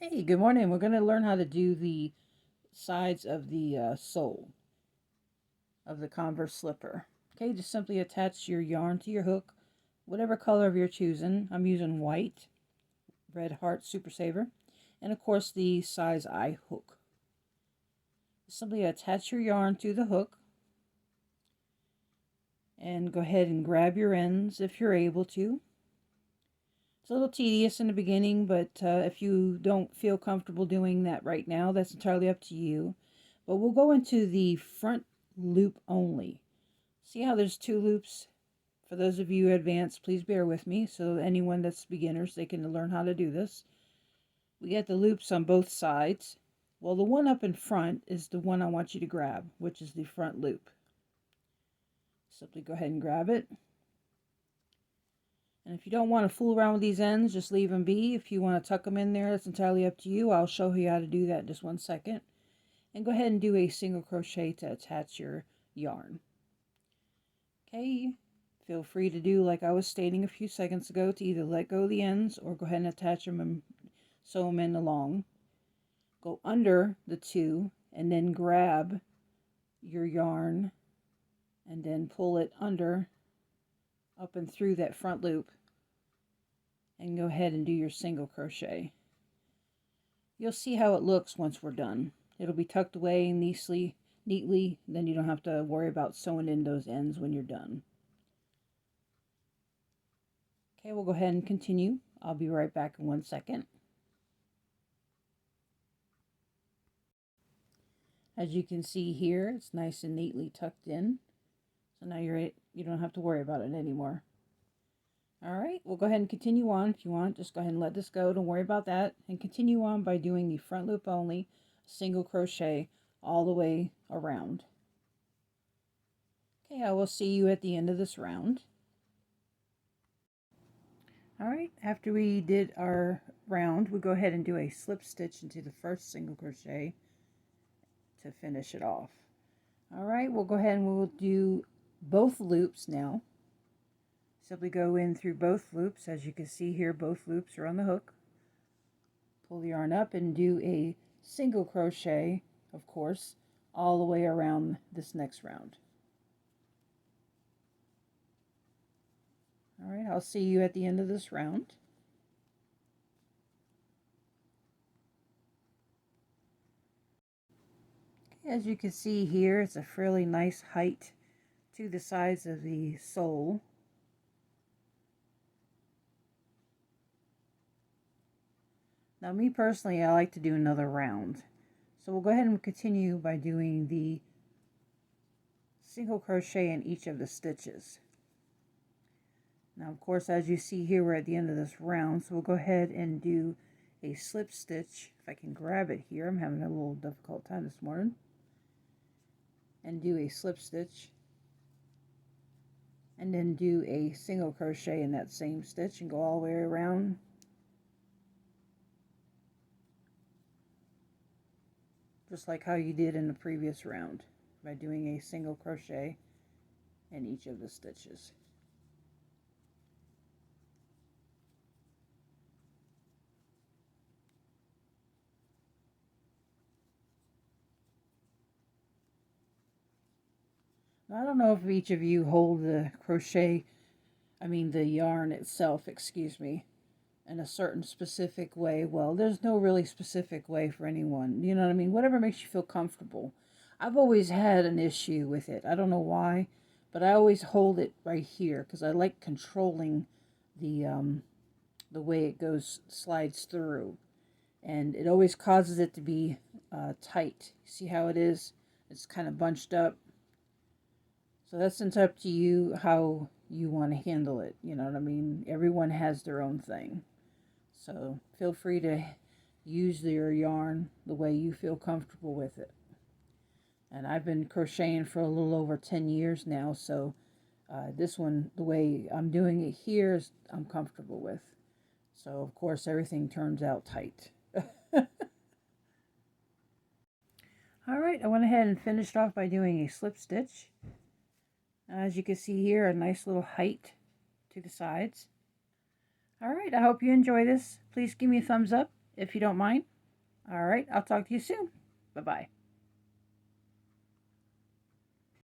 Hey, good morning. We're going to learn how to do the sides of the sole of the Converse slipper. Okay, just simply attach your yarn to your hook, whatever color of your choosing. I'm using white, Red Heart Super Saver, and of course the size I hook. Simply attach your yarn to the hook and go ahead and grab your ends if you're able to. It's a little tedious in the beginning, but if you don't feel comfortable doing that right now, that's entirely up to you. But we'll go into the front loop only. See how there's two loops? For those of you advanced, please bear with me. So anyone that's beginners, they can learn how to do this. We get the loops on both sides. Well, the one up in front is the one I want you to grab, which is the front loop. Simply go ahead and grab it. And if you don't want to fool around with these ends, just leave them be. If you want to tuck them in there, it's entirely up to you. I'll show you how to do that in just 1 second. And go ahead and do a single crochet to attach your yarn. Okay, feel free to do like I was stating a few seconds ago, to either let go of the ends or go ahead and attach them and sew them in along. Go under the two and then grab your yarn and then pull it under, up and through that front loop, and go ahead and do your single crochet. You'll see how it looks once we're done. It'll be tucked away neatly, then you don't have to worry about sewing in those ends when you're done. Okay, we'll go ahead and continue. I'll be right back in 1 second. As you can see here, it's nice and neatly tucked in. So now you don't have to worry about it anymore. Alright, we'll go ahead and continue on. If you want, just go ahead and let this go. Don't worry about that. And continue on by doing the front loop only, single crochet all the way around. Okay, I will see you at the end of this round. Alright, after we did our round, we'll go ahead and do a slip stitch into the first single crochet to finish it off. Alright, we'll go ahead and we'll do both loops now. Simply go in through both loops. As you can see here, both loops are on the hook. Pull the yarn up and do a single crochet, of course, all the way around this next round. Alright, I'll see you at the end of this round. Okay, as you can see here, it's a fairly nice height to the sides of the sole. Now, me personally, I like to do another round. So we'll go ahead and continue by doing the single crochet in each of the stitches. Now, of course, as you see here, we're at the end of this round, so we'll go ahead and do a slip stitch. If I can grab it here, I'm having a little difficult time this morning. And do a slip stitch. And then do a single crochet in that same stitch and go all the way around. Just like how you did in the previous round, by doing a single crochet in each of the stitches. Now, I don't know if each of you hold the the yarn itself, excuse me, in a certain specific way. Well, there's no really specific way for anyone. You know what I mean? Whatever makes you feel comfortable. I've always had an issue with it. I don't know why, but I always hold it right here because I like controlling the way it slides through, and it always causes it to be tight. See how it is? It's kind of bunched up. So that's up to you how you want to handle it. You know what I mean? Everyone has their own thing. So feel free to use your yarn the way you feel comfortable with it. And I've been crocheting for a little over 10 years now, so this one, the way I'm doing it here, is I'm comfortable with. So of course everything turns out tight. Alright, I went ahead and finished off by doing a slip stitch. As you can see here, a nice little height to the sides. Alright, I hope you enjoy this. Please give me a thumbs up if you don't mind. All right, I'll talk to you soon. Bye-bye.